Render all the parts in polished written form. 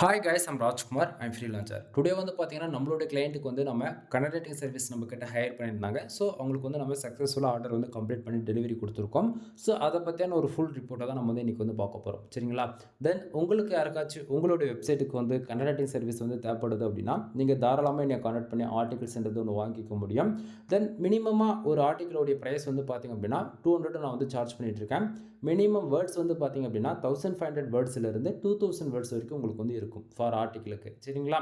Hi guys I'm Rajkumar I'm freelancer today வந்து பார்த்தீங்கன்னா நம்மளோட கிளைண்ட்டுக்கு வந்து நம்ம கன்சல்டிங் சர்வீஸ் நம்ம கிட்ட ஹையர் பண்ணியிருந்தாங்க. ஸோ அவங்களுக்கு வந்து நம்ம சக்ஸஸ்ஃபுல்லாக ஆர்டர் வந்து கம்ப்ளீட் பண்ணி டெலிவரி கொடுத்துருக்கோம். ஸோ அதை பற்றியான ஒரு ஃபுல் ரிப்போர்ட்டை தான் நம்ம வந்து இன்றைக்கி வந்து பார்க்க போகிறோம். சரிங்களா? தென் உங்களுக்கு யாருக்காச்சும் உங்களுடைய வெப்சைட்டுக்கு வந்து கன்சல்டிங் சர்வீஸ் வந்து தேவைப்படுது அப்படின்னா நீங்கள் தாராளமாக என்னை கான்டக்ட் பண்ணி ஆர்டிகல்ஸ்ன்றது ஒன்று வாங்கிக்க முடியும். தென் மினிமமாக ஒரு ஆர்டிக்கலோடைய ப்ரைஸ் வந்து பார்த்திங்க அப்படின்னா 200 நான் வந்து சார்ஜ் பண்ணிகிட்ருக்கேன். மினிமம் வேர்ட்ஸ் வந்து பார்த்திங்க அப்படின்னா 1500 வேர்ட்ஸ்லேருந்து 2000 வேர்ட்ஸ் வரைக்கும் உங்களுக்கு வந்து இருக்கும் ஃபார் ஆர்டிக்கிளுக்கு. சரிங்களா?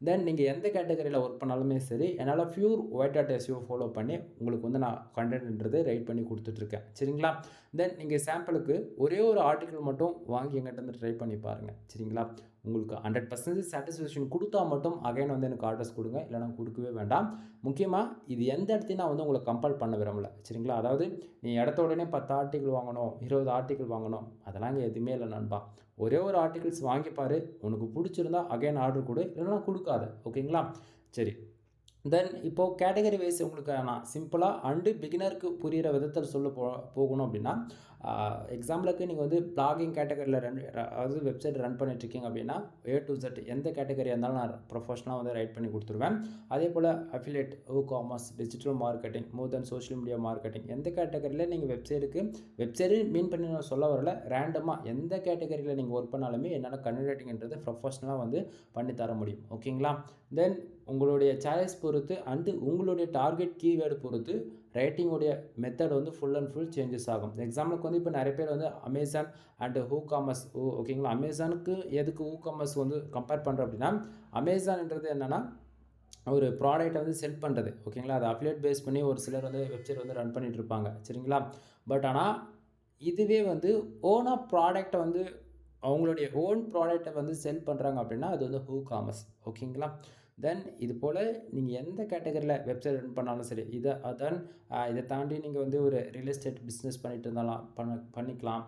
தென் நீங்கள் எந்த கேட்டகரியில் ஒர்க் பண்ணாலுமே சரி, என்னால் pure white dot SEO follow பண்ணி உங்களுக்கு வந்து நான் கண்டென்ட்ன்றது ரைட் பண்ணி கொடுத்துட்ருக்கேன். சரிங்களா? தென் நீங்கள் சாம்பிளுக்கு ஒரே ஒரு ஆர்டிக்கிள் மட்டும் வாங்கி எங்கிட்ட வந்து ட்ரை பண்ணி பாருங்கள். சரிங்களா? உங்களுக்கு 100% சாட்டிஸ்ஃபேக்ஷன் கொடுத்தா மட்டும் அகைன் வந்து எனக்கு ஆர்டர்ஸ் கொடுங்க, இல்லைனா கொடுக்கவே வேண்டாம். முக்கியமாக இது எந்த இடத்தையும் நான் வந்து உங்களை கம்பல் பண்ண விரும்பல. சரிங்களா? அதாவது நீ இடத்த உடனே 10 ஆர்டிக்கிள் வாங்கணும், 20 ஆர்டிக்கிள் வாங்கணும், அதெல்லாம் இங்கே எதுவுமே இல்லை நண்பா. ஒரே ஒரு ஆர்டிகிள்ஸ் வாங்கிப்பார், உனக்கு பிடிச்சிருந்தா அகைன் ஆர்டர் கொடு, இல்லைனா கொடுக்காத. ஓகேங்களா? சரி. தென் இப்போது கேட்டகரி வைஸ் உங்களுக்கு நான் சிம்பிளாக அண்டு பிகினருக்கு புரிகிற விதத்தில் சொல்ல போகணும் அப்படின்னா, எக்ஸாம்பிளுக்கு நீங்கள் வந்து பிளாகிங் கேட்டகரியில் அதாவது வெப்சைட் ரன் பண்ணிட்டுருக்கீங்க அப்படின்னா A to Z எந்த கேட்டகரியாக இருந்தாலும் நான் ப்ரொஃபஷனலாக வந்து ரைட் பண்ணி கொடுத்துருவேன். அதே போல் அஃபிலியேட், காமர்ஸ், டிஜிட்டல் மார்க்கெட்டிங், மோர் தென் சோஷியல் மீடியா மார்க்கெட்டிங், எந்த கேட்டகரியில் நீங்கள் வெப்சைட்டு மீன் பண்ணி நான் சொல்ல வரல, ரேண்டமாக எந்த கேட்டகரியில் நீங்கள் ஒர்க் பண்ணாலுமே என்னால் கன்வெர்ட்டிங்ன்றது ப்ரொஃபஷனலாக வந்து பண்ணித்தர முடியும். ஓகேங்களா? தென் உங்களுடைய சாய்ஸ் பொறுத்து அண்டு உங்களுடைய டார்கெட் கீவேர்டு பொறுத்து ரைட்டிங்குடைய மெத்தட் வந்து ஃபுல் அண்ட் ஃபுல் சேஞ்சஸ் ஆகும். எக்ஸாம்பிளுக்கு வந்து இப்போ நிறைய பேர் வந்து அமேசான் அண்டு காமர்ஸ், ஓகேங்களா? அமேசானுக்கு எதுக்கு காமர்ஸ் வந்து கம்பேர் பண்ணுறோம் அப்படின்னா, அமேசான்ன்றது என்னென்னா ஒரு ப்ராடக்ட்டை வந்து செல் பண்ணுறது. ஓகேங்களா? அதை அஃபிலியேட் பேஸ் பண்ணி ஒரு சிலர் வந்து வெப்சைட் வந்து ரன் பண்ணிகிட்டு இருப்பாங்க. சரிங்களா? பட் ஆனால் இதுவே வந்து ஓனாக ப்ராடக்ட்டை வந்து அவங்களுடைய ஓன் ப்ராடக்ட்டை வந்து செல் பண்ணுறாங்க அப்படின்னா அது வந்து காமர்ஸ். ஓகேங்களா? தென் இது போல் நீங்கள் எந்த கேட்டகரியில் வெப்சைட் ரன் பண்ணாலும் சரி, இதை தாண்டி நீங்கள் வந்து ஒரு ரியல் எஸ்டேட் பிஸ்னஸ் பண்ணிட்டு இருந்தாலும் பண்ணிக்கலாம்.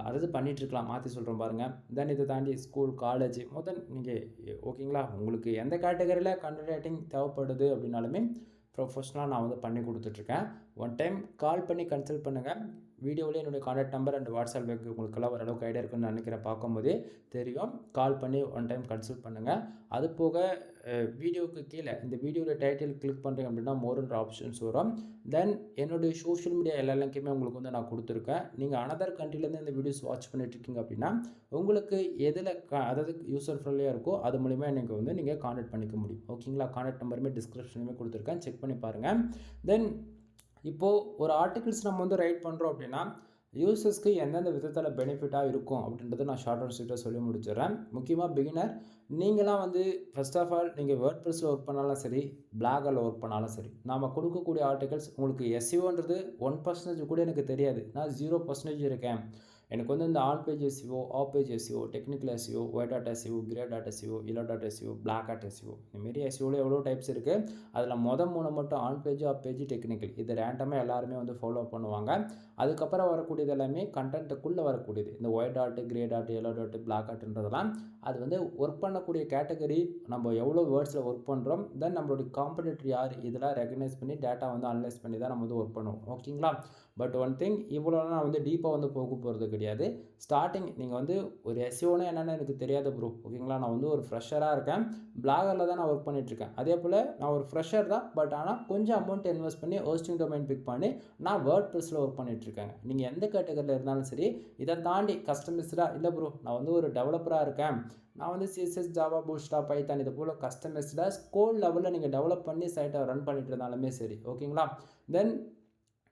அதாவது பண்ணிகிட்ருக்கலாம், மாற்றி சொல்கிறோம் பாருங்கள். தென் இதை தாண்டி ஸ்கூல், காலேஜ் நீங்கள் ஓகேங்களா? உங்களுக்கு எந்த கேட்டகரியில் கண்டென்ட் ரைட்டிங் தேவைப்படுது அப்படின்னாலுமே ப்ரொஃபஷனலாக நான் வந்து பண்ணி கொடுத்துட்ருக்கேன். ஒன் டைம் கால் பண்ணி கன்சல்ட் பண்ணுங்கள். வீடியோவிலே என்னுடைய contact number and WhatsApp link உங்களுக்கெல்லாம் ஓரளவுக்கு ஐடியா இருக்குன்னு நினைக்கிறேன். பார்க்கும்போதே தெரியும். கால் பண்ணி ஒன் டைம் கன்சல்ட் பண்ணுங்கள். அது போக வீடியோவுக்கு கீழே இந்த வீடியோவில் டைட்டில் கிளிக் பண்ணுறீங்க அப்படின்னா மோர்ன்ற ஆப்ஷன்ஸ் வரும். தென் என்னுடைய சோஷியல் மீடியா எல்லா லிங்க்குமே உங்களுக்கு வந்து நான் கொடுத்துருக்கேன். நீங்கள் அனதர் கண்ட்ரிலேருந்து இந்த வீடியோஸ் வாட்ச் பண்ணிட்டுருக்கீங்க அப்படின்னா உங்களுக்கு எதில் அதாவது யூசர் ஃப்ரெண்ட்லியாக இருக்கோ அது மூலிமா எனக்கு வந்து நீங்கள் கான்டாக்ட் பண்ணிக்க முடியும். ஓகேங்களா? கான்டாக்ட் நம்பருமே டிஸ்கிரிப்ஷனுமே கொடுத்துருக்கேன், செக் பண்ணி பாருங்கள். தென் இப்போது ஒரு ஆர்டிகிள்ஸ் நம்ம வந்து ரைட் பண்ணுறோம் அப்படின்னா யூசர்ஸ்க்கு எந்தெந்த விதத்தில் பெனிஃபிட்டாக இருக்கும் அப்படின்றத நான் ஷார்ட் அண்ட் ஸ்வீட்டாக சொல்லி முடிச்சிடுறேன். முக்கியமாக பிகினர் நீங்களாம் வந்து ஃபர்ஸ்ட் ஆஃப் ஆல் நீங்கள் வேர்ட்பிரஸில் ஒர்க் பண்ணாலும் சரி, பிளாகில் ஒர்க் பண்ணாலும் சரி, நாம் கொடுக்கக்கூடிய ஆர்டிகல்ஸ் உங்களுக்கு எஸ்இஓன்றது 1% கூட எனக்கு தெரியாது. நான் 0% இருக்கேன். எனக்கு வந்து இந்த on page SEO, off page SEO, technical SEO, white dot SEO, grey dot SEO, yellow dot SEO, black dot SEO, இந்தமாரி எஸ்இஓவில் எவ்வளோ டைப்ஸ் இருக்குது. அதில் 3 மட்டும் on page, off page, technical, இது ரேண்டமாக எல்லாருமே வந்து ஃபாலோ பண்ணுவாங்க. அதுக்கப்புறம் வரக்கூடியது எல்லாமே கண்டென்ட்டுக்குள்ளே வரக்கூடியது. இந்த white dot, grey dot, yellow dot, black டாட்ன்றதெல்லாம் அது வந்து ஒர்க் பண்ணக்கூடிய கேட்டகரி, நம்ம எவ்வளோ வேர்ட்ஸில் ஒர்க் பண்ணுறோம், தென் நம்மளுடைய காம்படிட்டர் யார், இதெல்லாம் ரெகனைஸ் பண்ணி டேட்டா வந்து அனலைஸ் பண்ணி தான் நம்ம வந்து ஒர்க் பண்ணுவோம். ஓகேங்களா? பட் ஒன் திங், இவ்வளோலாம் நான் வந்து டீப்பாக வந்து போக போகிறது கிடையாது. ஸ்டார்டிங் நீங்கள் வந்து ஒரு எஸ்இஓனா என்னென்னு எனக்கு தெரியாது ப்ரோ. ஓகேங்களா? நான் வந்து ஒரு ஃப்ரெஷராக இருக்கேன். பிளாகரில் தான் நான் ஒர்க் பண்ணிகிட்ருக்கேன். அதே போல் நான் ஒரு ஃப்ரெஷர் தான். பட் ஆனால் கொஞ்சம் அமௌண்ட் இன்வெஸ்ட் பண்ணி ஹோஸ்டிங் டொமைன் பிக் பண்ணி நான் வேர்ட்பிரஸில் ஒர்க் பண்ணிகிட்ருக்கேங்க. நீங்கள் எந்த கேட்டகரியில் இருந்தாலும் சரி, இதை தாண்டி கஸ்டமைஸ்டாக இல்லை ப்ரோ நான் வந்து ஒரு டெவலப்பராக இருக்கேன், நான் வந்து சிஎஸ்எஸ், ஜாவா, பூட்ஸ்ட்ராப், பைத்தான் இது போல் கஸ்டமைஸ்டாக கோட் லெவலில் நீங்கள் டெவலப் பண்ணி சைட்டை ரன் பண்ணிட்டு இருந்தாலுமே சரி. ஓகேங்களா? தென்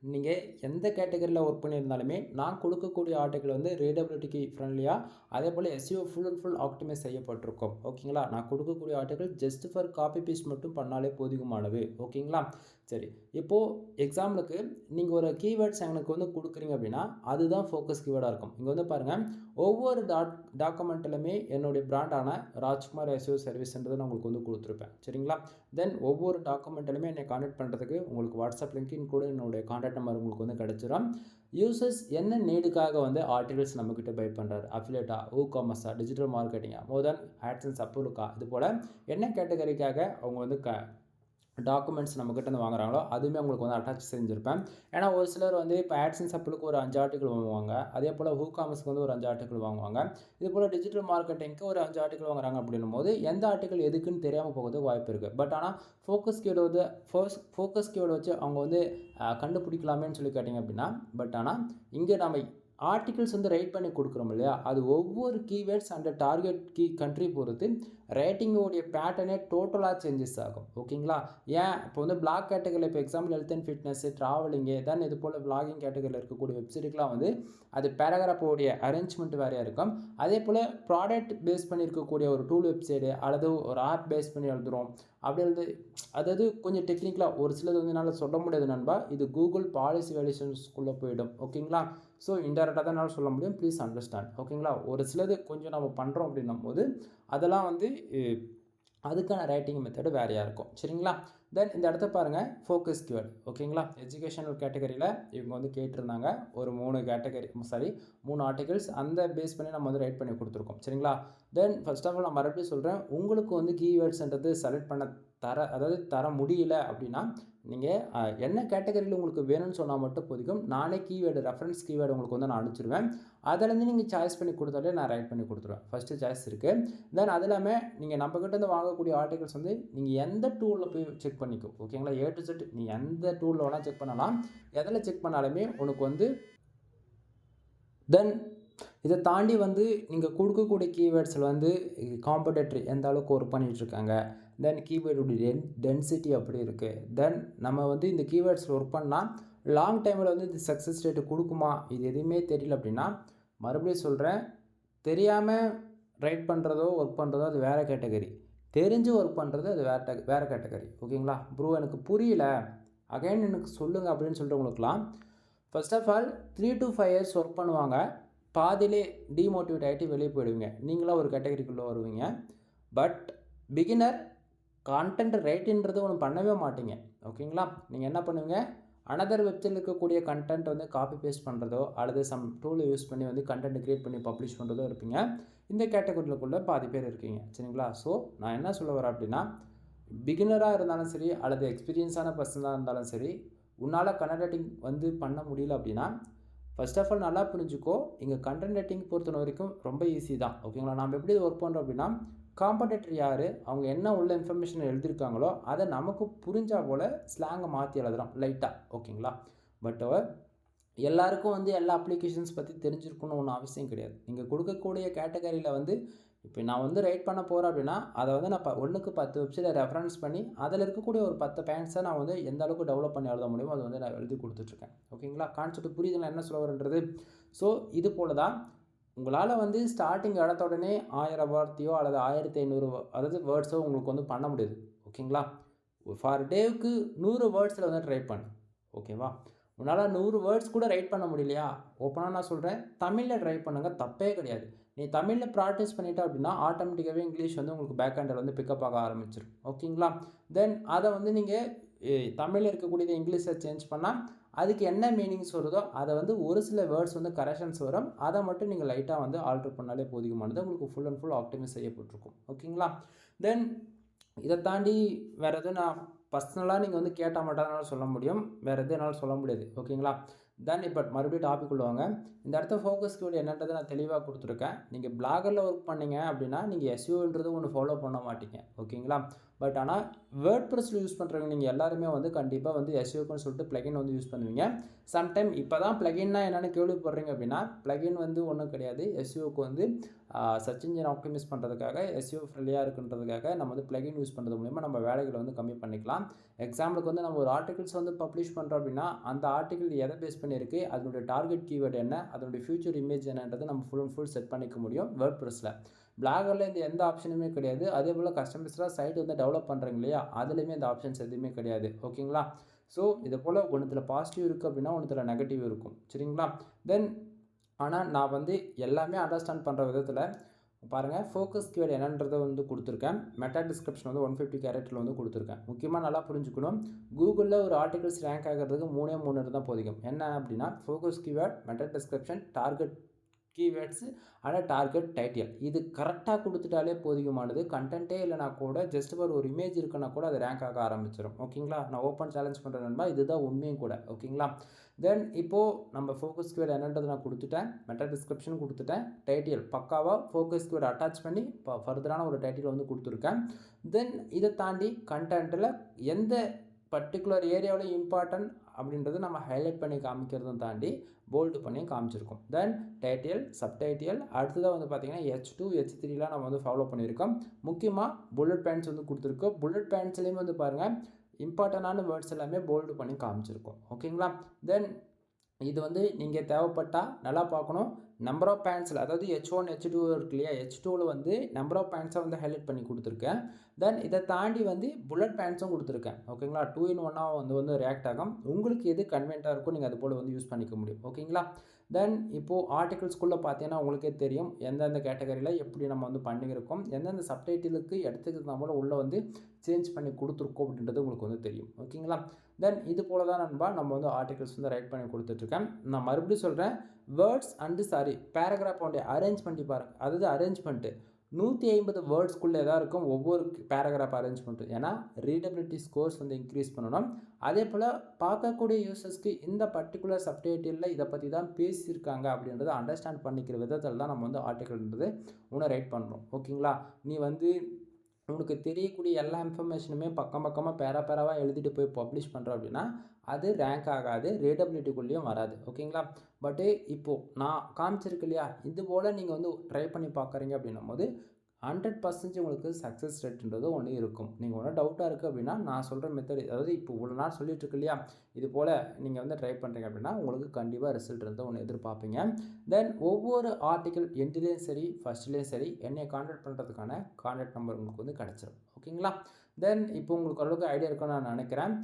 நீங்கள் எந்த கேட்டகரியில் ஒர்க் பண்ணியிருந்தாலுமே நான் கொடுக்கக்கூடிய ஆர்டிக்கல் வந்து ரீடபிலிட்டிக்கு ஃப்ரெண்ட்லியாக, அதே போல் SEO full and full optimise செய்யப்பட்டிருக்கும். ஓகேங்களா? நான் கொடுக்கக்கூடிய article just for copy paste மட்டும் பண்ணாலே போதுமானது. ஓகேங்களா? சரி. இப்போது எக்ஸாம்பிளுக்கு நீங்கள் ஒரு கீவேர்ட்ஸ் எனக்கு வந்து கொடுக்குறீங்க அப்படின்னா அதுதான் ஃபோக்கஸ் கீவேர்டாக இருக்கும். இங்கே வந்து பாருங்கள், ஒவ்வொரு டாக்குமெண்ட்டிலுமே என்னுடைய பிராண்டான ராஜ்குமார் எஸ்இஓ சர்வீஸ்ன்றது நான் உங்களுக்கு வந்து கொடுத்துருப்பேன். சரிங்களா? தென் ஒவ்வொரு டாக்குமெண்ட்டிலுமே என்னை கான்டாக்ட் பண்ணுறதுக்கு உங்களுக்கு வாட்ஸ்அப் லிங்க்கின் கூட என்னுடைய கான்டாக்ட் நம்பர் உங்களுக்கு வந்து கிடச்சிடும். யூசர்ஸ் என்ன நீடுக்காக வந்து ஆர்டிகல்ஸ் நம்மக்கிட்ட பை பண்ணுறாரு, அஃபிலியேட்டா, காமர்ஸா, டிஜிட்டல் மார்க்கெட்டிங்கா, மோர் தென் ஆட்சன்ஸ், அப்போலுக்கா, இது போல் என்ன கேட்டகரிக்காக அவங்க வந்து டாக்குமெண்ட்ஸ் நம்மக்கிட்ட இருந்து வாங்குறாங்களோ அதுவுமே உங்களுக்கு வந்து அட்டாச் செஞ்சுருப்பேன். ஏன்னா ஒரு சிலர் வந்து இப்போ ஆட்சன்ஸ் ஆப்பிளுக்கு ஒரு 5 ஆர்டிக்கிள் வாங்குவாங்க. அதே போல் WooCommerceக்கு வந்து ஒரு 5 ஆர்டிக்கிள் வாங்குவாங்க. இது போல் டிஜிட்டல் மார்க்கெட்டிங்க்கு ஒரு 5 ஆர்டிக்கிள் வாங்குறாங்க அப்படின்னும்போது எந்த ஆர்டிக்கிள் எதுக்குன்னு தெரியாமல் போகிறதுக்கு வாய்ப்பு இருக்குது. பட் ஆனால் ஃபோக்கஸ் கீவேர்டு வந்து ஃபோக்கஸ் கீவேர்டு வச்சு அவங்க வந்து கண்டுபிடிக்கலாமேன்னு சொல்லி கேட்டிங்க அப்படின்னா, பட் ஆனால் இங்கே நம்ம ஆர்டிகிள்ஸ் வந்து ரைட் பண்ணி கொடுக்குறோம் இல்லையா, அது ஒவ்வொரு கீவேர்ட்ஸ் அண்ட் டார்கெட் கண்ட்ரி பொறுத்து ரேட்டிங்கோடைய பேட்டர்னே டோட்டலாக சேஞ்சஸ் ஆகும். ஓகேங்களா? ஏன் இப்போ வந்து பிளாக் கேட்டகரியில் இப்போ example health and fitness, travelling then இது போல் விளாகிங் கேட்டகரியில் இருக்கக்கூடிய வெப்சைட்டுக்கெலாம் வந்து அது பேராகிராஃபோடைய அரேஞ்ச்மெண்ட் வேறையாக இருக்கும். அதே போல் ப்ராடக்ட் பேஸ் பண்ணி இருக்கக்கூடிய ஒரு டூல் வெப்சைடு அல்லது ஒரு ஆப் பேஸ் பண்ணி எழுதுகிறோம் அப்படி எழுது, அதாவது கொஞ்சம் டெக்னிக்கலாக ஒரு சிலது வந்து என்னால் சொல்ல முடியாது நண்பா. இது கூகுள் பாலிசி வேலிடேஷன்ஸ்குள்ளே போயிடும். ஓகேங்களா? ஸோ இன்டெரக்டாக தான் என்னால் சொல்ல முடியும். Please understand. ஓகேங்களா? ஒரு சிலது கொஞ்சம் நம்ம பண்ணுறோம் அப்படின்னும் போது அதெல்லாம் வந்து அதுக்கான ரைட்டிங் மெத்தடு வேறையாக இருக்கும். சரிங்களா? தென் இந்த இடத்த பாருங்கள், ஃபோக்கஸ் கீவேர்டு. ஓகேங்களா? எஜுகேஷனல் கேட்டகரியில் இவங்க வந்து கேட்டிருந்தாங்க ஒரு 3 கேட்டகரி, 3 ஆர்டிகல்ஸ் அந்த பேஸ் பண்ணி நம்ம வந்து ரைட் பண்ணி கொடுத்துருக்கோம். சரிங்களா? தென் ஃபர்ஸ்ட் ஆஃப் ஆல் நான் மறுபடியும் சொல்கிறேன், உங்களுக்கு வந்து கீவேர்ட்ஸ்ன்றது செலக்ட் பண்ண தர முடியல அப்படின்னா நீங்கள் என்ன கேட்டகரியில் உங்களுக்கு வேணும்னு சொன்னால் மட்டும் போதிக்கும். நானே கீவேர்டு ரெஃபரன்ஸ் கீவேர்டு உங்களுக்கு வந்து நான் அனுப்பிச்சிடுவேன். அதிலேருந்து நீங்கள் சாய்ஸ் பண்ணி கொடுத்தாலே நான் ரைட் பண்ணி கொடுத்துருவேன். ஃபஸ்ட்டு சாய்ஸ் இருக்குது. தென் அது இல்லாமல் நீங்கள் நம்மக்கிட்டேருந்து வாங்கக்கூடிய ஆர்டிகல்ஸ் வந்து நீங்கள் எந்த டூலில் போய் செக் பண்ணிக்கோ. ஓகேங்களா? A to Z நீ எந்த டூலில் வேணால் செக் பண்ணலாம். எதில் செக் பண்ணாலுமே உனக்கு வந்து தென் இதை தாண்டி வந்து நீங்கள் கொடுக்கக்கூடிய கீவேர்ட்ஸில் வந்து காம்படேட்டரி எந்த அளவுக்கு ஒர்க் பண்ணிகிட்ருக்காங்க, தென் கீவேர்டுடைய டென்சிட்டி அப்படி இருக்குது. தென் நம்ம வந்து இந்த கீவேர்ட்ஸில் ஒர்க் பண்ணால் லாங் டைமில் வந்து இது சக்ஸஸ் ரேட்டு கொடுக்குமா, இது எதுவுமே தெரியல அப்படின்னா மறுபடியும் சொல்கிறேன், தெரியாமல் ரைட் பண்ணுறதோ ஒர்க் பண்ணுறதோ அது வேறு கேட்டகரி, தெரிஞ்சு ஒர்க் பண்ணுறது அது வேறு கேட்டகரி. ஓகேங்களா? ப்ரோ எனக்கு புரியல, அகைன் எனக்கு சொல்லுங்கள் அப்படின்னு சொல்லிட்டு உங்களுக்குலாம் first of all 3 to 5 years work பண்ணுவாங்க. பாதியிலே டிமோட்டிவேட் ஆகிட்டு வெளியே போயிடுவீங்க. நீங்களாம் ஒரு கேட்டகரிக்குள்ளே வருவீங்க. பட் பிகினர் கான்டென்ட் ரைட்டின்றது ஒன்று பண்ணவே மாட்டீங்க. ஓகேங்களா? நீங்கள் என்ன பண்ணுவீங்க, அனதர் வெப்சைட்டில் இருக்கக்கூடிய கண்டென்ட் வந்து காப்பி பேஸ்ட் பண்ணுறதோ அல்லது சம் டூலை யூஸ் பண்ணி வந்து கண்டென்ட் க்ரியேட் பண்ணி பப்ளிஷ் பண்ணுறதோ இருப்பீங்க. இந்த கேட்டகரிக்குள்ளே பாதி பேர் இருக்கீங்க. சரிங்களா? ஸோ நான் என்ன சொல்ல வரேன் அப்படின்னா, பிகினராக இருந்தாலும் சரி அல்லது எக்ஸ்பீரியன்ஸான பர்சனாக இருந்தாலும் சரி, உன்னால் கண்டென்ட் ரைட்டிங் வந்து பண்ண முடியல அப்படின்னா ஃபர்ஸ்ட் ஆஃப் ஆல் நல்லா புரிஞ்சுக்கோ, இங்கே கண்டென்ட் ரைட்டிங் பொறுத்த வரைக்கும் ரொம்ப ஈஸி தான். ஓகேங்களா? நம்ம எப்படி ஒர்க் பண்ணுறோம் அப்படின்னா, காம்படேட்டர் யார், அவங்க என்ன உள்ள இன்ஃபர்மேஷன் எழுதியிருக்காங்களோ அதை நமக்கு புரிஞ்சால் போல் ஸ்லாங்கை மாற்றி எழுதுகிறோம் லைட்டாக. ஓகேங்களா? பட் எல்லாருக்கும் வந்து எல்லா அப்ளிகேஷன்ஸ் பற்றி தெரிஞ்சிருக்கணும்னு ஒன்றும் அவசியம் கிடையாது. நீங்கள் கொடுக்கக்கூடிய கேட்டகரியில் வந்து இப்போ நான் வந்து ரைட் பண்ண போகிறேன் அப்படின்னா அதை வந்து நான் 1க்கு 10 வெப்சைட்டை ரெஃபரன்ஸ் பண்ணி அதில் இருக்கக்கூடிய ஒரு 10 பாயிண்ட்ஸை நான் வந்து எந்த அளவுக்கு டெவலப் பண்ணி எழுத முடியுமோ அதை வந்து நான் எழுதி கொடுத்துட்ருக்கேன். ஓகேங்களா? கான்செப்ட் புரியுது நான் என்ன சொல்ல வரேன்றது. ஸோ இது போல் தான் உங்களால் வந்து ஸ்டார்டிங் எடுத்த உடனே 1000 வார்த்தையோ அல்லது 1500 அதாவது வேர்ட்ஸோ உங்களுக்கு வந்து பண்ண முடியாது. ஓகேங்களா? ஃபார் டேவுக்கு 100 வேர்ட்ஸில் வந்து ட்ரை பண்ணு. ஓகேவா? உன்னால் 100 வேர்ட்ஸ் கூட ரைட் பண்ண முடியலையா, ஓப்பனாக நான் சொல்கிறேன், தமிழில் ட்ரை பண்ணுங்கள், தப்பே கிடையாது. நீ தமிழில் ப்ராக்டிஸ் பண்ணிட்டா அப்படின்னா ஆட்டோமேட்டிக்காகவே இங்கிலீஷ் வந்து உங்களுக்கு பேக் ஹேண்டில் வந்து பிக்கப் ஆக ஆரம்பிச்சிடும். ஓகேங்களா? தென் அதை வந்து நீங்கள் தமிழில் இருக்கக்கூடியதை இங்கிலீஷில் சேஞ்ச் பண்ணால் அதுக்கு என்ன மீனிங்ஸ் வருதோ அதை வந்து ஒரு சில வேர்ட்ஸ் வந்து கரெக்ஷன்ஸ் வரும், அதை மட்டும் நீங்கள் லைட்டாக வந்து ஆல்டர் பண்ணாலே போதிகமானது, உங்களுக்கு ஃபுல் அண்ட் ஃபுல் ஆப்டிமைஸ் செய்யப்பட்டிருக்கும். ஓகேங்களா? தென் இதை தாண்டி வேறு எதுவும் நான் பர்சனலாக நீங்கள் வந்து கேட்டால் மட்டும் தான் சொல்ல முடியும், வேறு எதுவும் என்னால் சொல்ல முடியாது. ஓகேங்களா? தென் இப்போ மறுபடியும் டாபிக் உள்ளவாங்க. இந்த இடத்த ஃபோக்கஸ் கீவேர்டு என்னன்றதை நான் தெளிவாக கொடுத்துருக்கேன். நீங்கள் பிளாகரில் ஒர்க் பண்ணீங்க அப்படின்னா நீங்கள் எஸ்இஓன்றது ஒன்று ஃபாலோ பண்ண மாட்டீங்க. ஓகேங்களா? பட் ஆனால் வேர்ட் ப்ரெஸ்ஸில் யூஸ் பண்ணுறவங்க நீங்கள் எல்லாருமே வந்து கண்டிப்பாக வந்து எஸ்இஓக்குன்னு சொல்லிட்டு ப்ளகின் வந்து யூஸ் பண்ணுவீங்க. சம்டைம் இப்போ தான் ப்ளகின்னா என்னென்னு கேள்விப்படுறீங்க அப்படின்னா, ப்ளகின் வந்து ஒன்றும் கிடையாது. எஸ்இஓக்கு வந்து சர்ச் இன்ஜின் ஆப்டிமைஸ் பண்ணுறதுக்காக, எஸ்இஓ ஃப்ரெண்ட்லியாக இருக்குன்றதுக்காக நம்ம வந்து ப்ளகின் யூஸ் பண்ணுறது மூலிமா நம்ம வேலைகளை வந்து கம்மி பண்ணிக்கலாம். எக்ஸாம்பிளுக்கு வந்து நம்ம ஒரு ஆர்டிகல்ஸ் வந்து பப்ளிஷ் பண்ணுறோம் அப்படின்னா அந்த ஆர்டிகல் எதை பேஸ் பண்ணியிருக்கு, அதனுடைய டார்கெட் கீவேர்டு என்ன, அதனுடைய ஃபியூச்சர் இமேஜ் என்னன்றது நம்ம ஃபுல் அண்ட் ஃபுல் செட் பண்ணிக்க முடியும் வேர்ட் ப்ரெஸ்ஸில். பிளாகரில் இந்த எந்த ஆப்ஷனுமே கிடையாது. அதே போல் கஸ்டமர்ஸ்லாம் சைட் வந்து டெவலப் பண்ணுறீங்க இல்லையா, அதுலேயுமே இந்த ஆப்ஷன்ஸ் எதுவுமே கிடையாது. ஓகேங்களா? ஸோ இதை போல் ஒன்றுத்தில் பாசிட்டிவ் இருக்குது அப்படின்னா ஒன்றுத்தில் நெகட்டிவ் இருக்கும். சரிங்களா? தென் ஆனால் நான் வந்து எல்லாமே அண்டர்ஸ்டாண்ட் பண்ணுற விதத்தில் பாருங்கள், ஃபோக்கஸ் கீவேர்டு என்னன்றதை வந்து கொடுத்துருக்கேன். மெட்டா டிஸ்கிரிப்ஷன் வந்து 150 கேரக்டரில் வந்து கொடுத்துருக்கேன். முக்கியமாக நல்லா புரிஞ்சுக்கணும், கூகுளில் ஒரு ஆர்டிகல்ஸ் ரேங்க் ஆகிறதுக்கு 3 தான் போதிக்கும். என்ன அப்படின்னா focus keyword, meta description, target keywords ஆனால் டார்கெட் டைட்டில் இது கரெக்டாக கொடுத்துட்டாலே போதுமானது. கண்டென்ட்டே இல்லைனா கூட ஜஸ்ட் ஒரு இமேஜ் இருக்குன்னா கூட அது ரேங்க் ஆக ஆரம்பிச்சிடும். ஓகேங்களா, நான் ஓப்பன் சேலஞ்ச் பண்ணுறேன் நண்பா, இதுதான் உண்மையும் கூட. ஓகேங்களா, தென் இப்போது நம்ம ஃபோக்கஸ் கீவேர்டு என்னன்றது நான் கொடுத்துட்டேன், மெட்டா டிஸ்கிரிப்ஷன் கொடுத்துட்டேன், டைட்டில் பக்காவாக ஃபோக்கஸ் கீவேர்டு அட்டாச் பண்ணி இப்போ ஃபர்தரான ஒரு டைட்டில் வந்து கொடுத்துருக்கேன். தென் இதை தாண்டி கண்டென்ட்டில் எந்த பர்டிகுலர் ஏரியாவில் இம்பார்ட்டன்ட் அப்படின்றது நம்ம ஹைலைட் பண்ணி காமிக்கிறதும் தாண்டி போல்டு பண்ணி காமிச்சிருக்கோம். தென் டைட்டில், சப்டைட்டில், அடுத்ததாக வந்து பார்த்திங்கன்னா H2 H3லாம் நம்ம வந்து ஃபாலோ பண்ணியிருக்கோம். முக்கியமாக புல்லட் பாயிண்ட்ஸ் வந்து கொடுத்துருக்கோம். புல்லட் பாயிண்ட்ஸ்லேயும் வந்து பாருங்கள் இம்பார்ட்டண்டான வேர்ட்ஸ் எல்லாமே போல்டு பண்ணி காமிச்சிருக்கோம். ஓகேங்களா, தென் இது வந்து நீங்கள் தேவைப்பட்டால் நல்லா பார்க்கணும். நம்பர் ஆஃப் பாயிண்ட்ஸில் அதாவது H1 H2 இருக்கு இல்லையா, H2வில் வந்து நம்பர் ஆஃப் பாயிண்ட்ஸை வந்து ஹைலைட் பண்ணி கொடுத்துருக்கேன். தென் இதை தாண்டி வந்து புல்லட் பாயிண்ட்ஸும் கொடுத்துருக்கேன். ஓகேங்களா, 2 in 1 வந்து ரியாக்ட் ஆகும். உங்களுக்கு எது கன்வென்ட்டாக இருக்கும் நீங்கள் அது போல் வந்து யூஸ் பண்ணிக்க முடியும். ஓகேங்களா, தென் இப்போது ஆர்டிகல்ஸ்குள்ளே பார்த்தீங்கன்னா உங்களுக்கே தெரியும் எந்தெந்த கேட்டகரியில் எப்படி நம்ம வந்து பண்ணியிருக்கோம், எந்தெந்த சப்டைட்டிலுக்கு இடத்துக்கு நம்மளும் உள்ளே வந்து சேஞ்ச் பண்ணி கொடுத்துருக்கோம் அப்படின்றது உங்களுக்கு வந்து தெரியும். ஓகேங்களா, தென் இது போல் தான் நண்பா நம்ம வந்து ஆர்டிகல்ஸ் வந்து ரைட் பண்ணி கொடுத்துட்ருக்கேன். நான் மறுபடியும் சொல்கிறேன், வேர்ட்ஸ் அண்டு பேராகிராஃபோடைய அரேஞ்ச்மெண்ட் பாருங்கள், அதாவது அரேஞ்ச்மெண்ட்டு 150 வேர்ட்ஸ்க்குள்ளே தான் இருக்கும் ஒவ்வொரு பேராகிராஃப் அரேஞ்ச்மெண்ட்டு. ஏன்னா ரீடபிலிட்டி ஸ்கோர்ஸ் வந்து இன்க்ரீஸ் பண்ணணும். அதே போல் பார்க்கக்கூடிய யூசர்ஸ்க்கு இந்த பர்டிகுலர் சப்டைட்டிலில் இதை பற்றி தான் பேசியிருக்காங்க அப்படின்றத அண்டர்ஸ்டாண்ட் பண்ணிக்கிற விதத்தில் தான் நம்ம வந்து ஆர்டிக்கல்ன்றது ஒன்று ரைட் பண்ணுறோம். ஓகேங்களா, நீ வந்து உனக்கு தெரியக்கூடிய எல்லா இன்ஃபர்மேஷனுமே பக்கமாக பேராவாக எழுதிட்டு போய் பப்ளிஷ் பண்ணுறோம் அப்படின்னா அது ரேங்க் ஆகாது, ரீடபிலிட்டிக்குள்ளேயும் வராது. ஓகேங்களா, பட்டு இப்போது நான் காமிச்சிருக்கு இல்லையா, இது போல் நீங்கள் வந்து ட்ரை பண்ணி பார்க்குறீங்க அப்படின்னும் போது 100% உங்களுக்கு சக்ஸஸ் ரேட்டுன்றது ஒன்று இருக்கும். நீங்கள் ஒன்றும் டவுட்டாக இருக்குது அப்படின்னா நான் சொல்கிற மெத்தட், அதாவது இப்போ இவ்வளோ நாள் சொல்லிட்டுருக்கு இல்லையா, இது போல் நீங்கள் வந்து ட்ரை பண்ணுறீங்க அப்படின்னா உங்களுக்கு கண்டிப்பாக ரிசல்ட் வந்து ஒன்று எதிர்பார்ப்பீங்க. தென் ஒவ்வொரு ஆர்டிக்கல் எண்ட்லேயும் சரி ஃபஸ்ட்லேயும் சரி என்னை கான்டாக்ட் பண்ணுறதுக்கான கான்டாக்ட் நம்பர் உங்களுக்கு வந்து கிடச்சிரும். ஓகேங்களா, தென் இப்போ உங்களுக்கு அளவுக்கு ஐடியா இருக்குன்னு நான் நினைக்கிறேன்.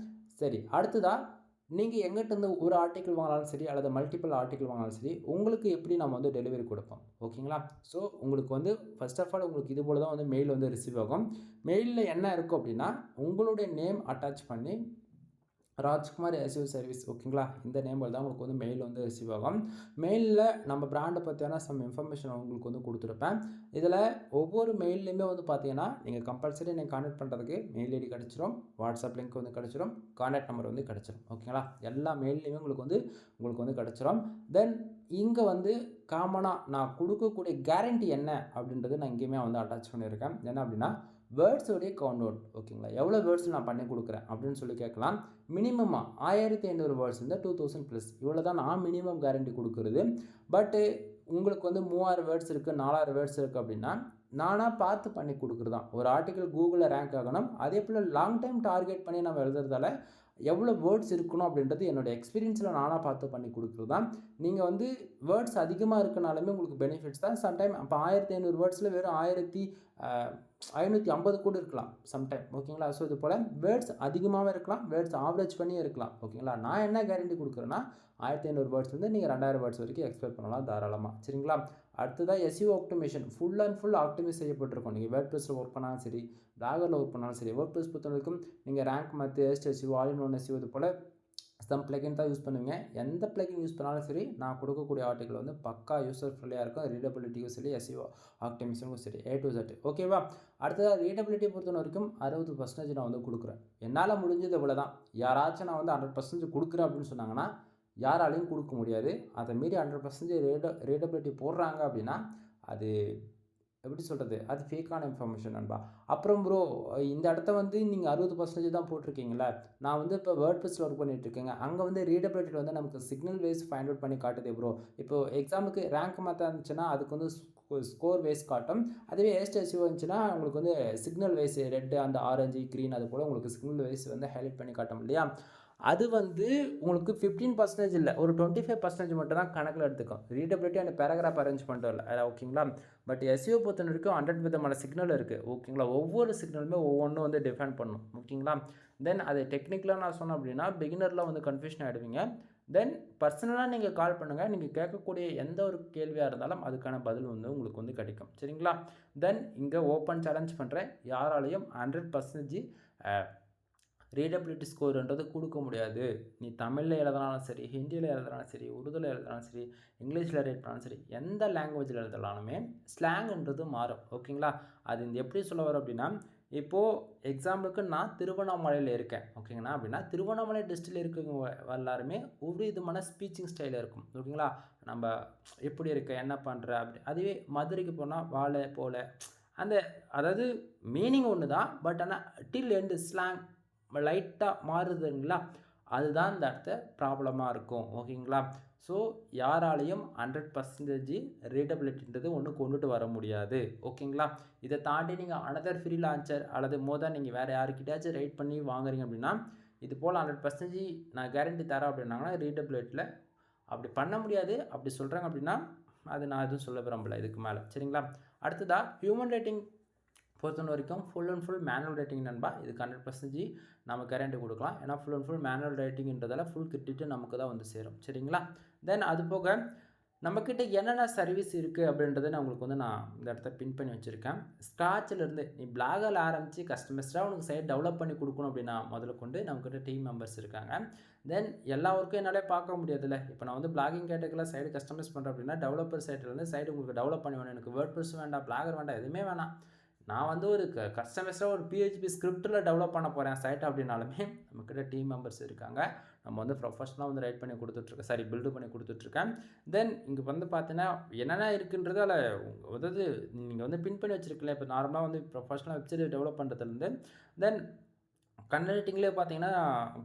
சரி, அடுத்ததாக நீங்கள் எங்கிட்டேருந்து ஒரு ஆர்டிக்கல் வாங்கினாலும் சரி அல்லது மல்டிபிள் ஆர்டிக்கல் வாங்கினாலும் சரி உங்களுக்கு எப்படி நம்ம வந்து டெலிவரி கொடுப்போம். ஓகேங்களா, ஸோ உங்களுக்கு வந்து ஃபர்ஸ்ட் ஆஃப் ஆல் உங்களுக்கு இது போல் தான் வந்து மெயில் வந்து ரிசீவ் ஆகும். மெயிலில் என்ன இருக்கும் அப்படின்னா உங்களுடைய நேம் அட்டாச் பண்ணி ராஜ்குமார் எஸ்யூ சர்வீஸ், ஓகேங்களா, இந்த நேமில் தான் உங்களுக்கு வந்து மெயில் வந்து ரிசீவ் ஆகும். மெயிலில் நம்ம பிராண்டை பற்றியான சம் இன்ஃபர்மேஷன் உங்களுக்கு வந்து கொடுத்துருப்பேன். இதில் ஒவ்வொரு மெயில்லையுமே வந்து பார்த்தீங்கன்னா நீங்கள் கம்பல்சரி நீங்கள் கான்டாக்ட் பண்ணுறதுக்கு மெயில் ஐடி கிடச்சிரும், வாட்ஸ்அப் லிங்க் வந்து கிடச்சிரும், கான்டாக்ட் நம்பர் வந்து கிடச்சிரும். ஓகேங்களா, எல்லா மெயில்லையுமே உங்களுக்கு வந்து கிடச்சிரும். தென் இங்கே வந்து காமனாக நான் கொடுக்கக்கூடிய கேரண்டி என்ன அப்படின்றது நான் இங்கேயுமே வந்து அட்டாச் பண்ணியிருக்கேன். என்ன அப்படின்னா வேர்ட்ஸோடைய கவுண்ட். ஓகேங்களா, எவ்வளோ வேர்ட்ஸ் நான் பண்ணி கொடுக்குறேன் அப்படின்னு சொல்லி கேட்கலாம். மினிமமாக 1500 வேர்ட்ஸ் இருந்தால் 2000+, இவ்வளோ தான் நான் மினிமம் கேரண்டி கொடுக்குறது. பட்டு உங்களுக்கு வந்து 3000 வேர்ட்ஸ் இருக்குது, 4000 வேர்ட்ஸ் இருக்குது அப்படின்னா நானாக பார்த்து பண்ணி கொடுக்குறது தான். ஒரு ஆர்டிக்கல் கூகுளில் ரேங்க் ஆகணும், அதே போல் லாங் டைம் டார்கெட் பண்ணி நம்ம எழுதுறதால எவ்வளோ வேர்ட்ஸ் இருக்கணும் அப்படின்றது என்னோடய எக்ஸ்பீரியன்ஸில் நானாக பார்த்து பண்ணி கொடுக்குறது தான். நீங்கள் வந்து வேர்ட்ஸ் அதிகமாக இருக்கனாலுமே உங்களுக்கு பெனிஃபிட்ஸ் தான். சம்டைம் அப்போ 1500 வேர்ட்ஸில் வெறும் 1550 கூட இருக்கலாம் சம்டைம். ஓகேங்களா, ஸோ இது போல் வேர்ட்ஸ் அதிகமாகவே இருக்கலாம், வேர்ட்ஸ் ஆவரேஜ் பண்ணியே இருக்கலாம். ஓகேங்களா, நான் என்ன கேரண்டி கொடுக்குறேன்னா 1500 வேர்ட்ஸ் வந்து நீங்கள் 2000 வேர்ட்ஸ் வரைக்கும் எக்ஸ்பெக்ட் பண்ணலாம் தாராளமாக. சரிங்களா, அடுத்ததாக SEO optimisation full and full optimise செய்யப்பட்டிருக்கும். நீங்கள் வேர்ட்ப்ரெஸ்ஸில் ஒர்க் பண்ணாலும் சரி, பிளாகரில் ஒர்க் பண்ணாலும் சரி, வேர்ட்ப்ரெஸ் பொறுத்தவரைக்கும் நீங்கள் ரேங்க் மற்ற SEO all in one SEO இது போல் சம் பிளகின் தான் யூஸ் பண்ணுவீங்க. எந்த பிளகின் யூஸ் பண்ணாலும் சரி நான் கொடுக்கக்கூடிய ஆர்டிக்கல் வந்து பக்கா யூசர் ஃப்ரெண்ட்லியாக இருக்கும். ரீடபிலிட்டியும் சரி எஸ்இஓ ஆப்டிமைசேஷனுக்கும் சரி A to Z. ஓகேவா, அடுத்ததாக ரீடபிலிட்டியை பொறுத்த வரைக்கும் 60% நான் வந்து கொடுக்குறேன். என்னால் முடிஞ்சது இவ்வளோ தான். யாராச்சும் நான் வந்து 100% கொடுக்குறேன் அப்படின்னு சொன்னாங்கன்னா யாராலையும் கொடுக்க முடியாது. அதை மீறி 100% ரீடபிலிட்டி போடுறாங்க அப்படின்னா அது எப்படி சொல்கிறது, அது ஃபேக்கான இன்ஃபர்மேஷன் நண்பா. அப்புறம் ப்ரோ இந்த இடத்த வந்து நீங்கள் 60% தான் போட்டிருக்கீங்களே, நான் வந்து இப்போ வேர்ட்ப்ரெஸ்ஸில் ஒர்க் பண்ணிகிட்ருக்கேங்க, அங்கே வந்து ரீடபிலிட்டி வந்து நமக்கு சிக்னல் வைஸ் ஃபைண்ட் அவுட் பண்ணி காட்டுதே ப்ரோ. இப்போது எக்ஸாமுக்கு ரேங்க் மாற்ற இருந்துச்சுன்னா அதுக்கு வந்து ஸ்கோர் வைஸ் காட்டும். அதுவே எஸ்இஓ இருந்துச்சுன்னா உங்களுக்கு வந்து சிக்னல் வைஸ் ரெட் அந்த ஆரஞ்சு க்ரீன் அது போல் உங்களுக்கு சிக்னல் வைஸ் வந்து ஹைலைட் பண்ணி காட்டும் இல்லையா. அது வந்து உங்களுக்கு 15% இல்லை, ஒரு 25% மட்டும் தான் கணக்கில் எடுத்துக்கும். ரீடபிலிட்டி அண்ட் பேராகிராஃப் அரேஞ்ச் பண்ணுறது இல்லை. ஓகேங்களா, பட் எஸ்இஓ பொறுத்த வரைக்கும் 100 விதமான சிக்னல் இருக்குது. ஓகேங்களா, ஒவ்வொரு சிக்னலுமே ஒவ்வொன்றும் வந்து டிஃபைன் பண்ணும். ஓகேங்களா, தென் அது டெக்னிக்கலாக நான் சொன்னேன் அப்படின்னா பிகினரில் வந்து கன்ஃபியூஷன் ஆகிடுவீங்க. தென் பர்சனலாக நீங்கள் கால் பண்ணுங்கள், நீங்கள் கேட்கக்கூடிய எந்த ஒரு கேள்வியாக இருந்தாலும் அதுக்கான பதில் வந்து உங்களுக்கு வந்து கிடைக்கும். சரிங்களா, தென் இங்கே ஓப்பன் சேலஞ்ச் பண்ணுறேன், யாராலையும் 100% ரீடபிலிட்டி ஸ்கோர்ன்றது கொடுக்க முடியாது. நீ தமிழில் எழுதினாலும் சரி, ஹிந்தியில் எழுதினாலும் சரி, உருதுவில் எழுதினாலும் சரி, இங்கிலீஷில் ரீட் பண்ணாலும் சரி, எந்த லாங்குவேஜில் எழுதலாலுமே ஸ்லாங்ன்றது மாறும். ஓகேங்களா? அது இந்த எப்படி சொல்ல வரும் அப்படின்னா, இப்போது எக்ஸாம்பிளுக்கு நான் திருவண்ணாமலையில் இருக்கேன் ஓகேங்களா அப்படின்னா, திருவண்ணாமலை டிஸ்ட்ரிக்டில் இருக்கவங்க எல்லாருமே ஒரு விதமான ஸ்பீச்சிங் ஸ்டைல் இருக்கும். ஓகேங்களா? நம்ம எப்படி இருக்க, என்ன பண்ணுற அப்படி. அதுவே மதுரைக்கு போனால் வாழை போல அந்த அதாவது மீனிங் ஒன்று தான். பட் ஆனால் டில் எண்டு ஸ்லாங் லைட்டாக மாறுதுங்களா, அதுதான் இந்த இடத்த ப்ராப்ளமாக இருக்கும். ஓகேங்களா? ஸோ யாராலையும் 100% ரீடபிலிட்டின்றது ஒன்று கொண்டுட்டு வர முடியாது. ஓகேங்களா? இதை தாண்டி நீங்கள் அனதர் ஃப்ரீலான்சர் அல்லது நீங்கள் வேறு யாருக்கிட்டாச்சும் ரைட் பண்ணி வாங்குறீங்க அப்படின்னா, இது போல் 100% நான் கேரண்டி தரேன் அப்படின்னாங்கன்னா ரீடபிலிட்டியில் அப்படி பண்ண முடியாது. அப்படி சொல்கிறாங்க அப்படின்னா அது நான் எதுவும் சொல்ல விரும்பலை இதுக்கு மேலே. சரிங்களா? அடுத்ததாக ஹியூமன் ரேட்டிங் பொறுத்த வரைக்கும் full and full manual rating நண்பா. இதுக்கு 100% நம்ம கேரண்டி கொடுக்கலாம். ஏன்னா ஃபுல் அண்ட் ஃபுல் மேனுவல் ரேட்டிங்ன்றதால ஃபுல் கிரெடிட் நமக்கு தான் வந்து சேரும். சரிங்களா? தென் அது போக நம்மக்கிட்ட என்னென்ன சர்வீஸ் இருக்குது அப்படின்றத நான் உங்களுக்கு வந்து நான் இந்த இடத்த பின் பண்ணி வச்சுருக்கேன். ஸ்க்ராட்சிலேருந்து நீ பிளாகரில் ஆரம்பித்து கஸ்டமர்ஸாக உனக்கு சைட் டெவலப் பண்ணி கொடுக்கணும் அப்படின்னா முதல்ல கொண்டு நம்மக்கிட்ட டீம் மெம்பர்ஸ் இருக்காங்க. தென் எல்லா ஒர்க்கும் என்னாலே பார்க்க முடியாதுல்ல. இப்போ நான் வந்து பிளாகிங் கேட்டகரியில் சைடு கஸ்டமைஸ் பண்ணுறேன் அப்படின்னா டெவலப்பர் சைட்லேருந்து சைடு உங்களுக்கு டெவலப் பண்ணி வேணும். எனக்கு வேர்ட்ப்ரெஸ் வேண்டாம், பிளாகர் வேண்டாம், எதுவுமே வேணாம். நான் வந்து ஒரு கஸ்டமைஸாக ஒரு PHP ஸ்கிரிப்டில் டெவலப் பண்ண போகிறேன் சைட் அப்படின்னாலுமே நம்மக்கிட்ட டீம் மெம்பர்ஸ் இருக்காங்க. நம்ம வந்து ப்ரொஃபஷனலாக வந்து ரைட் பண்ணி கொடுத்துட்ருக்கேன், பில்டு பண்ணி கொடுத்துட்ருக்கேன். தென் இங்கே வந்து பார்த்தீங்கன்னா என்னென்ன இருக்குன்றது அதில் அதாவது நீங்கள் வந்து பின் பண்ணி வச்சுருக்கல. இப்போ நார்மலாக வந்து ப்ரொஃபஷனல் வெப்சைட் டெவலப் பண்ணுறதுலேருந்து தென் கன்வெர்ட்டிங்லேயே பார்த்தீங்கன்னா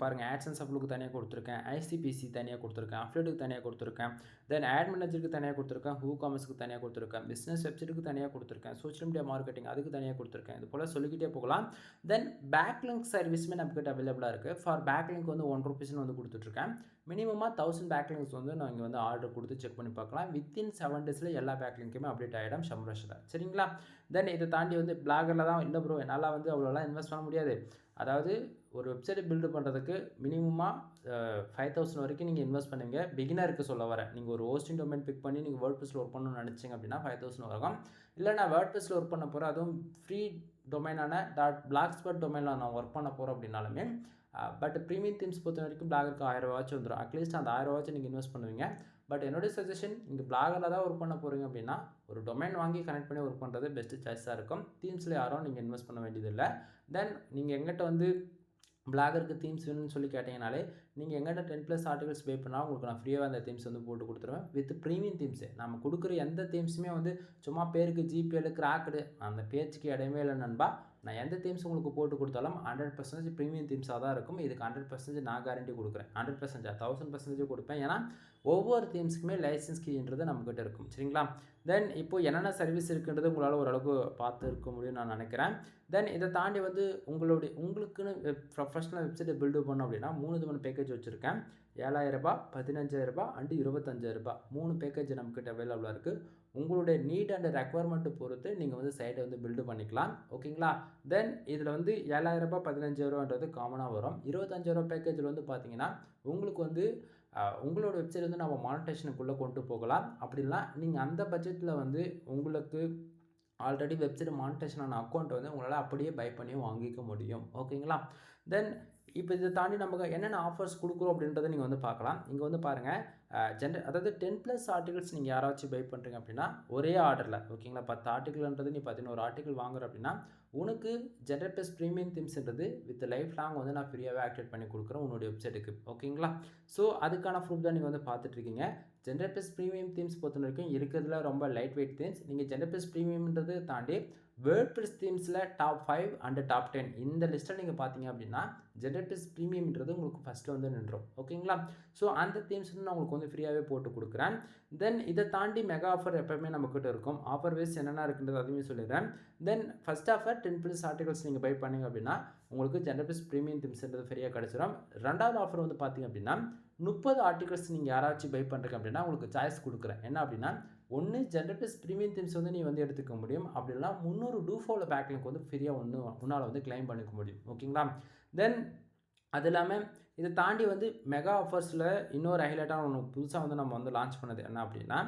பாருங்கள், ஆட்சன்ஸ் அப்ளுக்கு தனியாக கொடுத்துருக்கேன், ICPC தனியாக கொடுத்துருக்கேன், அஃப்லேட்டுக்கு தனியாக கொடுத்துருக்கேன், தென் ஆட் மேனேஜருக்கு தனியாக கொடுத்துருக்கேன், காமர்ஸுக்கு தனியாக கொடுத்துருக்கேன், பிஸ்னஸ் வெப்சைட்டுக்கு தனியாக கொடுத்துருக்கேன், சோஷியல் மீடியா மார்க்கெட்டிங் அதுக்கு தனியாக கொடுத்துருக்கேன். இது போல் சொல்லிக்கிட்டே போகலாம். தென் பேக்லிங்க் சர்வீஸுமே நம்மக்கிட்ட அவைலபிளாக இருக்குது. ஃபார் பேக்லிங்க் வந்து ₹1 வந்து கொடுத்துட்ருக்கேன். மினிமமாக 1000 பேக்லிங்ஸ் வந்து நான் இங்கே வந்து ஆர்டர் கொடுத்து செக் பண்ணி பார்க்கலாம். வித்தின் 7 டேஸில் எல்லா பேக்லிங்க்குமே அப்டேட் ஆகிடும் ஷம்ரஷில். சரிங்களா? தென் இதை தாண்டி வந்து பிளாகரில் தான் இல்லை ப்ரோ என்னால் வந்து அவ்வளோலாம் இன்வெஸ்ட் பண்ண முடியாது. அதாவது ஒரு வெப்சைட்டை பில்டு பண்ணுறதுக்கு மினிமமாக 5000 வரைக்கும் நீங்கள் இன்வெஸ்ட் பண்ணுவீங்க. பிகினருக்கு சொல்ல வரேன். நீங்கள் ஒரு ஹோஸ்டிங் டொமைன் பிக் பண்ணி நீங்கள் வேர்ட்ப்ரெஸ்ஸில் ஒர்க் பண்ணணும்னு நினச்சிங்க அப்படின்னா 5000 வரும். இல்லை நான் வேர்ட்ப்ரெஸ்ஸில் ஒர்க் பண்ண போகிறேன், அதுவும் ஃப்ரீ டொமைனான blogspot டொமைனில் நான் ஒர்க் பண்ண போகிறேன் அப்படின்னாலுமே பட் ப்ரீமியம் தீம்ஸ் பொறுத்த வரைக்கும் பிளாகருக்கு 1000 வந்துடும். அட்லீஸ்ட் அந்த 1000 நீங்கள் இன்வெஸ்ட் பண்ணுவீங்க. பட் என்னுடைய சஜஷன் இங்கே பிளாகரில் தான் ஒர்க் பண்ண போகிறீங்க அப்படின்னா ஒரு டொமைன் வாங்கி கனெக்ட் பண்ணி ஒர்க் பண்ணுறது பெஸ்ட்டு சாய்ஸாக இருக்கும். தீம்ஸில் யாரும் நீங்கள் இன்வெஸ்ட் பண்ண வேண்டியதில்லை. தென் நீங்கள் எங்கிட்ட வந்து பிளாகருக்கு தீம்ஸ் வேணும்னு சொல்லி கேட்டிங்கனாலே நீங்கள் எங்கிட்ட 10+ ஆர்டிகல்ஸ் பே பண்ணால் உங்களுக்கு நான் ஃப்ரீயாக அந்த தீம்ஸ் வந்து போட்டு கொடுத்துருவேன். வித் ப்ரீமியம் தீம்ஸு நம்ம கொடுக்குற எந்த தீம்ஸுமே வந்து சும்மா பேருக்கு GPL கிராக்குடு அந்த பேச்சுக்கு இடமே இல்லை நண்பா. நான் எந்த தீம்ஸ் உங்களுக்கு போட்டு கொடுத்தாலும் 100% ப்ரீமியம் தீம்ஸாக தான் இருக்கும். இதுக்கு 100% நான் கேரண்டி கொடுக்குறேன். 100% 1000% கொடுப்பேன். ஏன்னா ஒவ்வொரு தீம்ஸுக்குமே லைசன்ஸ் கீன்றது நம்மக்கிட்ட இருக்கும். சரிங்களா? தென் இப்போ என்னென்ன சர்வீஸ் இருக்குன்றது உங்களால் ஓரளவுக்கு பார்த்து இருக்க முடியும்னு நான் நினைக்கிறேன். தென் இதை தாண்டி வந்து உங்களுக்குன்னு ப்ரொஃபஷனல் வெப்சைட்டை பில்டு பண்ணோம் அப்படின்னா 3 விதமான பேக்கேஜ் வச்சுருக்கேன். ₹7000, ₹15000 அண்டு ₹25000 3 பேக்கேஜ் நம்மக்கிட்ட அவைலபிளாக இருக்குது. உங்களுடைய நீட் அண்ட் ரெக்குவயர்மெண்ட்டு பொறுத்து நீங்கள் வந்து சைட்டை வந்து பில்டு பண்ணிக்கலாம். ஓகேங்களா? தென் இதில் வந்து ₹7000 ₹15000ன்றது காமனாக வரும். ₹25000 பேக்கேஜில் வந்து பார்த்தீங்கன்னா உங்களுக்கு வந்து உங்களோட வெப்சைட் வந்து நம்ம மானிட்டேஷனுக்குள்ளே கொண்டு போகலாம். அப்படின்னா நீங்கள் அந்த பட்ஜெட்டில் வந்து உங்களுக்கு ஆல்ரெடி வெப்சைட் மானிட்டேஷனான அக்கௌண்ட் வந்து உங்களால் அப்படியே பை பண்ணி வாங்கிக்க முடியும். ஓகேங்களா? தென் இப்போ இதை தாண்டி நமக்கு என்னென்ன ஆஃபர்ஸ் கொடுக்குறோம் அப்படின்றத நீங்கள் வந்து பார்க்கலாம். இங்கே வந்து பாருங்கள், அதாவது 10+ ஆர்டிகல்ஸ் நீங்கள் யாராச்சும் பை பண்ணுறீங்க அப்படின்னா ஒரே ஆர்டரில் ஓகேங்களா 10 ஆர்டிகல்ன்றது நீ 11 ஆர்டிகல் வாங்குற அப்படின்னா உனக்கு ஜென்ரேட் ப்ரீமியம் தீம்ஸ்ன்றது வித் லைஃப் லாங் வந்து நான் ஃப்ரீயாகவே ஆக்டிவேட் பண்ணி கொடுக்குறேன் உன்னுடைய வெப்சைட்டுக்கு. ஓகேங்களா? ஸோ அதுக்கான ப்ரூஃப் தான் நீங்கள் வந்து பார்த்துட்ருக்கீங்க. ஜென்ரேட் ப்ரீமியம் தீம்ஸ் பொறுத்த வரைக்கும் இருக்கிறதுல ரொம்ப லைட் வெயிட் தீம்ஸ். நீங்கள் ஜென்ரேட் ப்ரீமியம்ன்றது தாண்டி வேர்ட்ப்ரெஸ் தீம்ஸில் டாப் 5 அண்ட் டாப் 10 இந்த லிஸ்ட்டில் நீங்கள் பார்த்தீங்க அப்படின்னா ஜென்ரேட் ப்ரீமியம்ன்றது உங்களுக்கு ஃபஸ்ட்டு வந்து நின்றோம். ஓகேங்களா? ஸோ அந்த தீம்ஸ் நான் உங்களுக்கு வந்து ஃப்ரீயாகவே போட்டு கொடுக்குறேன். தென் இதை தாண்டி மெகா ஆஃபர் எப்போயுமே நம்மக்கிட்ட இருக்கும். ஆஃபர் வைஸ் என்னென்ன இருக்குன்றது அதுவுமே சொல்லிடுறேன். தென் ஃபஸ்ட் ஆஃபர் 10+ ஆர்டிகல்ஸ் நீங்கள் பை பண்ணிங்க அப்படின்னா உங்களுக்கு ஜென்ரேட் ப்ரீமியம் தீம்ஸ்ன்றது ஃப்ரீயாக கிடச்சிடும். ரெண்டாவது ஆஃபர் வந்து பார்த்தீங்க அப்படின்னா 30 ஆர்டிகல்ஸ் நீங்கள் யாராச்சும் பை பண்ணுறீங்க அப்படின்னா உங்களுக்கு சாய்ஸ் கொடுக்குறேன். என்ன அப்படின்னா ஒன்று ஜென்ரேட் ப்ரீமியம் தீம்ஸ் வந்து நீ வந்து எடுத்துக்க முடியும். அப்படின்னா 300 டூஃபாலோ பேக்லிங்க் வந்து ஃப்ரீயாக உன்னால் வந்து கிளைம் பண்ணிக்க முடியும். ஓகேங்களா? தென் அது இல்லாமல் இதை தாண்டி வந்து மெகா ஆஃபர்ஸில் இன்னொரு ஹைலைட்டான ஒன்று புதுசாக வந்து நம்ம வந்து லான்ச் பண்ணது என்ன அப்படின்னா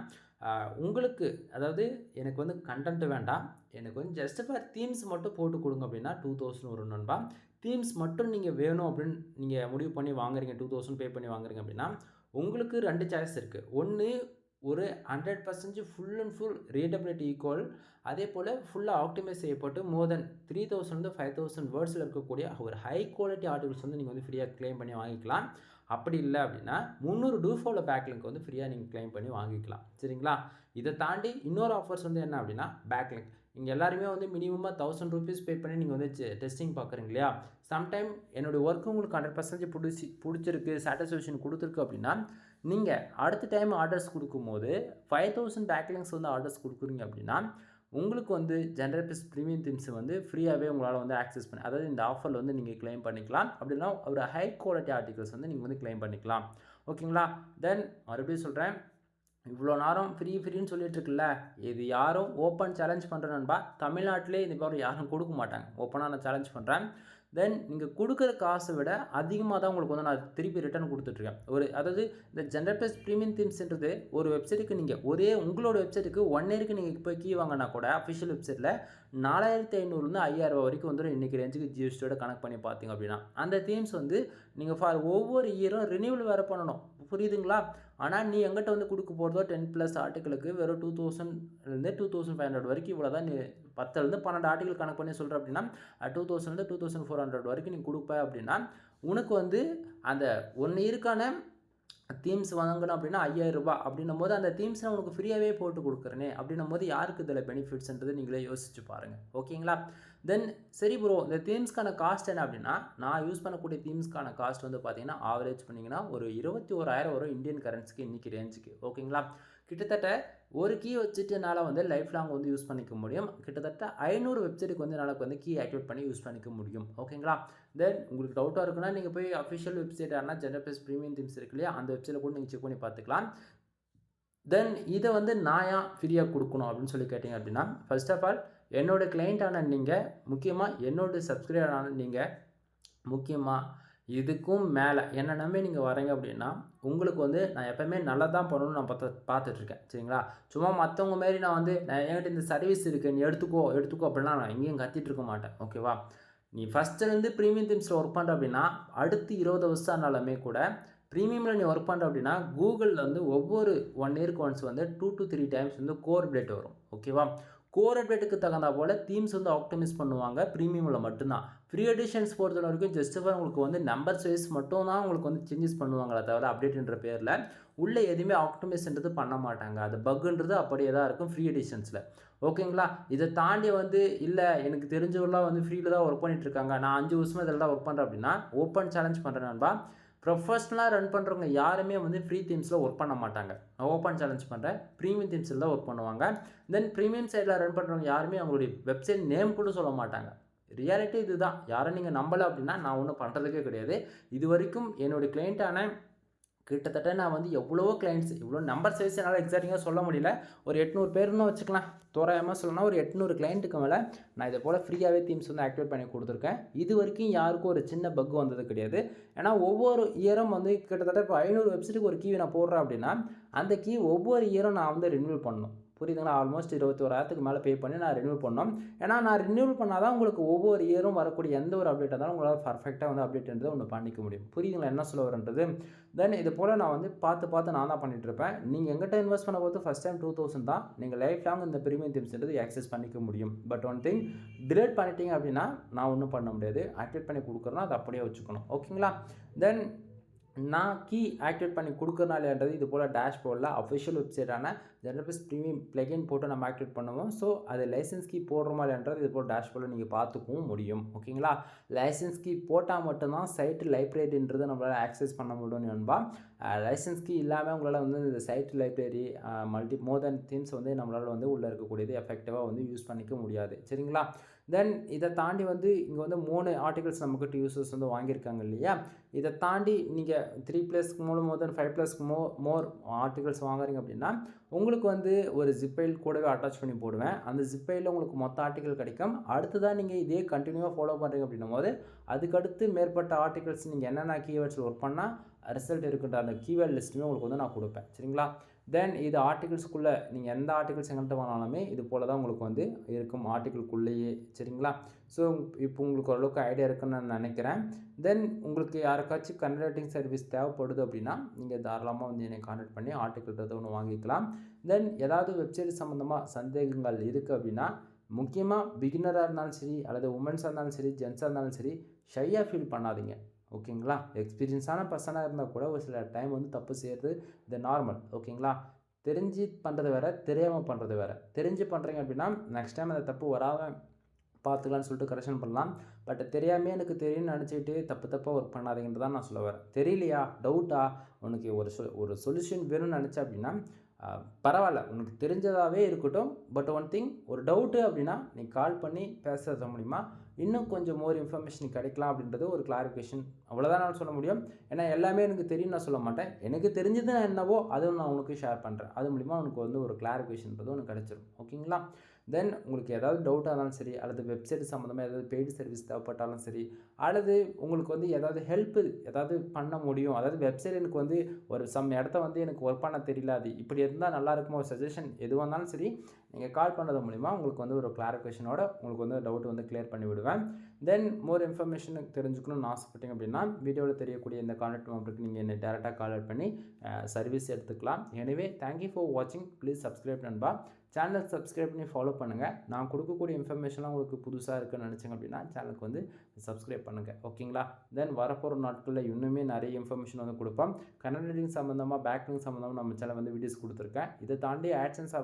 உங்களுக்கு அதாவது எனக்கு வந்து கண்டென்ட் வேண்டாம், எனக்கு வந்து ஜஸ்ட் ஃபார் தீம்ஸ் மட்டும் போட்டு கொடுங்க அப்படின்னா 2000 வரும் நண்பா. தீம்ஸ் மட்டும் நீங்கள் வேணும் அப்படின்னு நீங்கள் முடிவு பண்ணி வாங்குறீங்க, 2000 பே பண்ணி வாங்குறீங்க அப்படின்னா, உங்களுக்கு 2 சாய்ஸ் இருக்குது. ஒன்று ஒரு 100% full and full readability equal, அதே போல் ஃபுல்லாக ஆப்டிமைஸ் செய்யப்பட்டு மோர் தென் 3000 5000 வேர்ட்ஸில் இருக்கக்கூடிய ஒரு ஹை குவாலிட்டி ஆர்டிகல்ஸ் வந்து நீங்கள் வந்து ஃப்ரீயாக க்ளைம் பண்ணி வாங்கிக்கலாம். அப்படி இல்லை அப்படின்னா 300 டூஃபோல பேக்லிங்க் வந்து ஃப்ரீயாக நீங்கள் க்ளைம் பண்ணி வாங்கிக்கலாம். சரிங்களா? இதை தாண்டி இன்னொரு ஆஃபர்ஸ் வந்து என்ன அப்படின்னா பேக்லிங்க். இங்கே எல்லாருமே வந்து மினிமமாக 1000 ரூபீஸ் பே பண்ணி நீங்கள் வந்து டெஸ்டிங் பார்க்குறீங்க இல்லையா? சம்டைம் என்னுடைய ஒர்க்கு உங்களுக்கு 100% பிடிச்சிருக்கு, சாட்டிஸ்ஃபேக்ஷன் கொடுத்துருக்கு அப்படின்னா, நீங்கள் அடுத்த டைம் ஆர்டர்ஸ் கொடுக்கும்போது 5000 பேக்லிங்க்ஸ் வந்து ஆர்டர்ஸ் கொடுக்குறீங்க அப்படின்னா, உங்களுக்கு வந்து ஜென்ரேட்டர்ஸ் ப்ரீமியம் தீம்ஸ் வந்து ஃப்ரீயாகவே உங்களால் வந்து ஆக்சஸ் பண்ணி, அதாவது இந்த ஆஃபரில் வந்து நீங்கள் க்ளைம் பண்ணிக்கலாம். அப்படின்னா ஒரு ஹை குவாலிட்டி ஆர்டிகல்ஸ் வந்து நீங்கள் வந்து க்ளைம் பண்ணிக்கலாம். ஓகேங்களா? தென் மறுபடியும் சொல்கிறேன், இவ்வளோ நேரம் ஃப்ரீன்னு சொல்லிட்டு இருக்குல்ல, இது யாரும் ஓப்பன் சேலஞ்ச் பண்ணுற நண்பா, தமிழ்நாட்டிலே இந்த மாதிரி யாரும் கொடுக்க மாட்டாங்க. ஓப்பனாக நான் சேலஞ்ச் பண்ணுறேன். தென் நீங்கள் கொடுக்குற காசை விட அதிகமாக தான் உங்களுக்கு வந்து நான் திருப்பி ரிட்டர்ன் கொடுத்துட்ருக்கேன். அதாவது இந்த ஜென்ரேட்டர்ஸ் ப்ரீமியம் தீம்ஸ்ன்றது ஒரு வெப்சைட்டுக்கு நீங்கள் உங்களோட வெப்சைட்டுக்கு 1 இயருக்கு நீங்கள் இப்போ கீ வாங்கினா கூட அஃபிஷியல் வெப்சைட்டில் 4500 5000 வரைக்கும் வந்துடும். இன்றைக்கி ரேஞ்சுக்கு ஜிஎஸ்டியோட கனெக்ட் பண்ணி பார்த்தீங்க அப்படின்னா, அந்த தீம்ஸ் வந்து நீங்கள் ஃபார் ஒவ்வொரு இயரும் ரினியூவல் வேறு பண்ணணும். புரியுதுங்களா? ஆனால் நீ எங்கிட்ட வந்து கொடுக்க போகிறதோ 10+ ஆர்டிகளுக்கு வெறும் 2000 2500 வரைக்கும் இவ்வளோ தான். நீ 10 12 ஆர்டிகல் கணக்கு பண்ணி சொல்கிற அப்படின்னா 2000 2400 வரைக்கும் நீ கொடுப்ப அப்படின்னா, உனக்கு வந்து அந்த 1 இயருக்கான தீம்ஸ் வாங்கணும் அப்படின்னா 5000 ரூபாய் அப்படின்னும் போது, அந்த தீம்ஸை உனக்கு ஃப்ரீயாகவே போட்டு கொடுக்குறேனே அப்படின்னும் போது யாருக்கு இதில் பெனிஃபிட்ஸ்ன்றது நீங்களே யோசிச்சு பாருங்கள். ஓகேங்களா? தென் சரி ப்ரோ, இந்த தீம்ஸ்க்கான காஸ்ட் என்ன அப்படின்னா, நான் யூஸ் பண்ணக்கூடிய தீம்ஸ்க்கான காஸ்ட் வந்து பார்த்தீங்கன்னா ஆவரேஜ் பண்ணிங்கன்னா ஒரு 21,000 வரும் இந்தியன் கரன்சிக்கு இன்றைக்கி ரேஞ்சுக்கு. ஓகேங்களா? கிட்டத்தட்ட ஒரு கீ வச்சுட்டு என்னால் வந்து லைஃப் லாங் வந்து யூஸ் பண்ணிக்க முடியும். கிட்டத்தட்ட 500 வெப்சைட்டுக்கு வந்து என்னால் வந்து கீ ஆக்டிவேட் பண்ணி யூஸ் பண்ணிக்க முடியும். ஓகேங்களா? தென் உங்களுக்கு டவுட்டாக இருக்குன்னா நீங்கள் போய் அஃபிஷியல் வெப்சைட் ஆனால் ஜென்ரேட்டர்ஸ் ப்ரீமியம் தீம்ஸ் இருக்கு இல்லையா, அந்த வெப்சைட்டில் கூட நீங்கள் செக் பண்ணி பார்த்துக்கலாம். தென் இதை வந்து நான் ஏன் ஃப்ரீயாக கொடுக்கணும் அப்படின்னு சொல்லி கேட்டிங்க அப்படின்னா, ஃபர்ஸ்ட் ஆஃப் ஆல் என்னோடய கிளைண்ட்டான நீங்கள், முக்கியமாக என்னோடய சப்ஸ்கிரைபரான நீங்கள், முக்கியமாக இதுக்கும் மேலே என்னை நம்பி நீங்கள் வரீங்க அப்படின்னா, உங்களுக்கு வந்து நான் எப்போவுமே நல்லா தான் பண்ணணும்னு நான் பார்த்துட்ருக்கேன். சரிங்களா? சும்மா மற்றவங்க மாரி நான் வந்து என்கிட்ட இந்த சர்வீஸ் இருக்குது, நீ எடுத்துக்கோ அப்படிலாம் நான் எங்கேயும் கத்திட்டு இருக்க மாட்டேன். ஓகேவா? நீ ஃபஸ்ட்டுலேருந்து ப்ரீமியம் தீம்ஸில் ஒர்க் பண்ணுற அப்படின்னா, அடுத்து 20 வருஷம் ஆனாலுமே கூட ப்ரீமியமில் நீ ஒர்க் பண்ணுற அப்படின்னா, கூகுளில் வந்து ஒவ்வொரு 1 இயருக்கு ஒன்ஸ் வந்து 2 to 3 டைம்ஸ் வந்து கோர் அப்டேட் வரும். ஓகேவா? கோர் அப்டேட்டுக்கு தகுந்தா போல் தீம்ஸ் வந்து ஆப்டிமைஸ் பண்ணுவாங்க ப்ரீமியமில் மட்டும்தான். ஃப்ரீ எடிஷன்ஸ் பொறுத்த வரைக்கும் ஜஸ்ட் ஃபார் உங்களுக்கு வந்து நம்பர் சைஸ் மட்டும் தான் உங்களுக்கு வந்து சேஞ்சஸ் பண்ணுவாங்களே தவிர, அப்டேட்ன்ற பேரில் உள்ளே எதுவுமே ஆப்டிமைஸ்ன்றது பண்ண மாட்டாங்க. அது பக்குன்றது அப்படியே தான் இருக்கும் ஃப்ரீ எடிஷன்ஸில். ஓகேங்களா? இதை தாண்டி வந்து இல்லை எனக்கு தெரிஞ்சவரெலாம் வந்து ஃப்ரீயில் தான் ஒர்க் பண்ணிகிட்ருக்காங்க, நான் 5 வருஷமாக இதில் தான் ஒர்க் பண்ணுறேன் அப்படின்னா, ஓப்பன் சேலஞ்ச் பண்ணுறேன் நண்பா, ப்ரொஃபஷ்னலாக ரன் பண்ணுறவங்க யாருமே வந்து ஃப்ரீ தீம்ஸில் ஒர்க் பண்ண மாட்டாங்க. நான் ஓப்பன் சேலஞ்ச் பண்ணுறேன், ப்ரீமியம் தீம்ஸில் தான் ஒர்க் பண்ணுவாங்க. தென் ப்ரீமியம் சைடில் ரன் பண்ணுறவங்க யாருமே அவங்களுடைய வெப்சைட் நேம் கூட சொல்ல மாட்டாங்க. ரியாலிட்டி இதுதான். யாரும் நீங்கள் நம்பலை அப்படின்னா நான் ஒன்றும் பண்ணுறதுக்கே கிடையாது. இது வரைக்கும் என்னுடைய கிளைண்ட்டான கிட்டத்தட்ட நான் வந்து எவ்வளவோ கிளைண்ட்ஸ், இவ்வளோ நம்பர் சைஸ் என்னால் எக்ஸாக்டாக சொல்ல முடியல, ஒரு 800 பேர்னு வச்சுக்கலாம். தோராயமாக சொல்லணும்னா ஒரு 800 கிளைண்ட்டுக்கு மேலே நான் இதை போல் ஃப்ரீயாகவே தீம்ஸ் வந்து ஆக்டிவேட் பண்ணி கொடுத்துருக்கேன். இது வரைக்கும் யாருக்கும் ஒரு சின்ன பக் வந்தது கிடையாது. ஏன்னா ஒவ்வொரு இயரும் வந்து கிட்டத்தட்ட இப்போ 500 வெப்சைட்டுக்கு ஒரு கீ நான் போடுறேன் அப்படின்னா, அந்த கீ ஒவ்வொரு இயரும் நான் வந்து ரினியூவல் பண்ணணும். புரியுதுங்களா? ஆல்மோஸ்ட் 21,000 மேலே பே பண்ணி நான் ரினியூவல் பண்ணோம். ஏன்னா நான் ரினியூவல் பண்ணால் தான் உங்களுக்கு ஒவ்வொரு இயரும் வரக்கூடிய எந்த ஒரு அப்டேட்டாக இருந்தாலும் உங்களால் பர்ஃபெக்டாக வந்து அப்டேட்ன்றது ஒன்று பண்ணிக்க முடியும். புரியுதுங்களா என்ன சொல்ல வரன்றது? தென் இது போல் நான் வந்து பார்த்து நான் தான் பண்ணிகிட்ருப்பேன். நீங்கள் எங்கிட்ட இன்வெஸ்ட் பண்ண போது ஃபஸ்ட் டைம் 2000 தான். நீங்கள் லைஃப் லாங் இந்த ப்ரீமியம் தீம்ஸ்ன்றது ஆக்சஸ் பண்ணிக்க முடியும். பட் ஒன் திங், டிலேட் பண்ணிட்டீங்க அப்படின்னா நான் ஒன்றும் பண்ண முடியாது. ஆக்டிவேட் பண்ணி கொடுக்குறேன்னா அதை அப்படியே வச்சுக்கணும். ஓகேங்களா? தென் நான் கீ ஆக்டிவேட் பண்ணி கொடுக்குறனாலன்றது இது போல் டேஷ்போர்டில் அஃபிஷியல் வெப்சைட்டான ஜென்ரேட்டர்ஸ் ப்ரீமியம் ப்ளகின் போட்டு நம்ம ஆக்டிவேட் பண்ணுவோம். ஸோ அது லைசன்ஸ் கீ போடுறோமான்றது இது போல் டேஷ்போர்டில் நீங்கள் பார்த்துக்கவும் முடியும். ஓகேங்களா? லைசன்ஸ் கீ போட்டால் மட்டும்தான் சைட் லைப்ரரின்றது நம்மளால் ஆக்சஸ் பண்ண முடியும் நண்பா. லைசன்ஸ் கீ இல்லாமல் உங்களால் வந்து இந்த சைட் லைப்ரரி மோர் தென் தீம்ஸ் வந்து நம்மளால் வந்து உள்ளே இருக்கக்கூடியது எஃபெக்டிவாக வந்து யூஸ் பண்ணிக்க முடியாது. சரிங்களா? தென் இதை தாண்டி வந்து இங்கே வந்து 3 ஆர்டிகல்ஸ் நம்மக்கிட்ட யூசர்ஸ் வந்து வாங்கியிருக்காங்க இல்லையா? இதை தாண்டி நீங்கள் 3+ மோர் தென் 5+ மோர் ஆர்டிகல்ஸ் வாங்குறீங்க அப்படின்னா, உங்களுக்கு வந்து ஒரு ஜிப்பைல் கூடவே அட்டாச் பண்ணி போடுவேன். அந்த ஜிப்பையில் உங்களுக்கு மொத்த ஆர்டிகல் கிடைக்கும். அடுத்ததான் நீங்கள் இதே கண்டினியூவாக ஃபாலோ பண்ணுறீங்க அப்படின்னும் போது, அதுக்கடுத்து மேற்பட்ட ஆர்டிகல்ஸ் நீங்கள் என்னென்ன கீவேர்ட்ஸில் ஒர்க் பண்ணால் ரிசல்ட் இருக்குன்ற அந்த கீவேர்ட் லிஸ்ட்டுமே உங்களுக்கு வந்து நான் கொடுப்பேன். சரிங்களா? தென் இது ஆர்டிகிள்ஸ்குள்ளே நீங்கள் எந்த ஆர்டிகிள்ஸ் எங்கள்கிட்ட வாங்கினாலுமே இது போல் தான் உங்களுக்கு வந்து இருக்கும் ஆர்டிகிள்குள்ளேயே. சரிங்களா? ஸோ இப்போ உங்களுக்கு ஓரளவுக்கு ஐடியா இருக்குன்னு நான் நினைக்கிறேன். தென் உங்களுக்கு யாருக்காச்சும் கன்சல்டிங் சர்வீஸ் தேவைப்படுது அப்படின்னா நீங்கள் தாராளமாக வந்து என்னை கான்டாக்ட் பண்ணி ஆர்டிகிள்ன்றது ஒன்று வாங்கிக்கலாம். தென் ஏதாவது வெப்சைட் சம்மந்தமாக சந்தேகங்கள் இருக்குது அப்படின்னா முக்கியமாக பிகினராக இருந்தாலும் சரி அல்லது உமன்ஸாக இருந்தாலும் சரி ஜென்ஸாக இருந்தாலும் சரி ஷையாக ஃபீல் பண்ணாதீங்க. ஓகேங்களா? எக்ஸ்பீரியன்ஸான பர்சனாக இருந்தால் கூட ஒரு சில டைம் வந்து தப்பு செய்கிறது இது நார்மல். ஓகேங்களா? தெரிஞ்சு பண்ணுறது வேறு, தெரியாமல் பண்ணுறது வேறு. தெரிஞ்சு பண்ணுறீங்க அப்படின்னா நெக்ஸ்ட் டைம் அந்த தப்பு வராமல் பார்த்துக்கலான்னு சொல்லிட்டு கரெக்ஷன் பண்ணலாம். பட் தெரியாமல் எனக்கு தெரியும்னு நினச்சிக்கிட்டு தப்பாக ஒர்க் பண்ணாதீங்கன்னு தான் நான் சொல்ல வரேன். தெரியலையா, டவுட்டா, உனக்கு ஒரு சொல்யூஷன் வேணும்னு நினச்ச அப்படின்னா பரவாயில்ல, உனக்கு தெரிஞ்சதாகவே இருக்கட்டும். பட் ஒன் திங், ஒரு டவுட்டு அப்படின்னா நீ கால் பண்ணி பேசுகிறது மூலிமா இன்னும் கொஞ்சம் மோர் இன்ஃபர்மேஷன் கிடைக்கலாம் அப்படின்றது ஒரு கிளாரிஃபிகேஷன். அவ்வளோதான் நான் சொல்ல முடியும். ஏன்னா எல்லாமே எனக்கு தெரியும் நான் சொல்ல மாட்டேன். எனக்கு தெரிஞ்சது என்னவோ அதுவும் நான் உனக்கு ஷேர் பண்ணுறேன். அது மூலிமா உனக்கு வந்து ஒரு கிளாரிஃபிகேஷன்றது உனக்கு கிடச்சிரும். ஓகேங்களா? தென் உங்களுக்கு ஏதாவது டவுட்டாக இருந்தாலும் சரி அல்லது வெப்சைட் சம்மந்தமாக ஏதாவது பெய்டு சர்வீஸ் தேவைப்பட்டாலும் சரி அல்லது உங்களுக்கு வந்து ஏதாவது ஹெல்ப்பு ஏதாவது பண்ண முடியும், அதாவது வெப்சைட் எனக்கு வந்து ஒரு இடத்த வந்து எனக்கு ஒர்க் பண்ண தெரியல, அது இப்படி இருந்தால் நல்லா இருக்குமோ, ஒரு சஜஷன் எதுவாக இருந்தாலும் சரி நீங்கள் கால் பண்ணுறது மூலிமா உங்களுக்கு வந்து ஒரு கிளாரிஃபிகேஷனோட உங்களுக்கு வந்து டவுட் வந்து கிளியர் பண்ணி விடுவேன். தென் மோர் இன்ஃபர்மேஷன் தெரிஞ்சுக்கணும்னு ஆசைப்பட்டீங்க அப்படின்னா வீடியோவில் தெரியக்கூடிய இந்த கான்டாக்ட் நம்பருக்கு நீங்கள் என்னை டேரெக்டாக கால் பண்ணி சர்வீஸ் எடுத்துக்கலாம். எனிவே தேங்க்யூ ஃபார் வாட்சிங். ப்ளீஸ் சப்ஸ்கிரைப் நண்பா. சேனல் சப்ஸ்கிரைப் பண்ணி ஃபாலோ பண்ணுங்கள். நான் கொடுக்கக்கூடிய இன்ஃபர்மேஷன்லாம் உங்களுக்கு புதுசாக இருக்குன்னு நினச்சிங்க அப்படின்னா சேனலுக்கு வந்து சப்ஸ்கிரைப் பண்ணுங்கள். ஓகேங்களா? தென் வரப்போகிற நாட்களில் இன்னுமே நிறைய இன்ஃபர்மேஷன் வந்து கொடுப்போம். கன்னடிங் சம்மந்தமாக பேக்லிங் சம்மந்தமாக நம்ம சேனல் வந்து வீடியோஸ் கொடுத்துருக்கேன். இதை தாண்டி ஆட்சன்ஸ்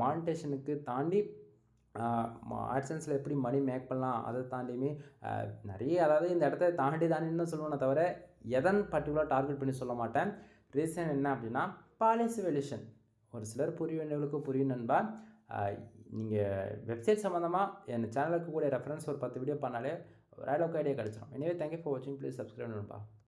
மானிட்டேஷனுக்கு தாண்டி ஆட்சன்ஸில் எப்படி மணி மேக் பண்ணலாம் அதை தாண்டியுமே நிறைய, அதாவது இந்த இடத்த தாண்டின்னு சொல்லுவேனே தவிர எதன் பர்டிகுலர் டார்கெட் பண்ணி சொல்ல மாட்டேன். ரீசன் என்ன அப்படின்னா பாலிசி வேல்யூஷன் ஒரு சிலர் புரிய வேண்டியவர்களுக்கு புரியும் நண்பா. நீங்கள் வெப்சைட் சம்மந்தமாக என் சேனலுக்கு கூட ரெஃபரன்ஸ் ஒரு 10 வீடியோ பண்ணாலே ஒரு அளவுக்கு ஐடியா கிடச்சிடும். எனவே தேங்க்யூ ஃபார் வாட்சிங். ப்ளீஸ் சப்ஸ்கிரைப் நண்பா.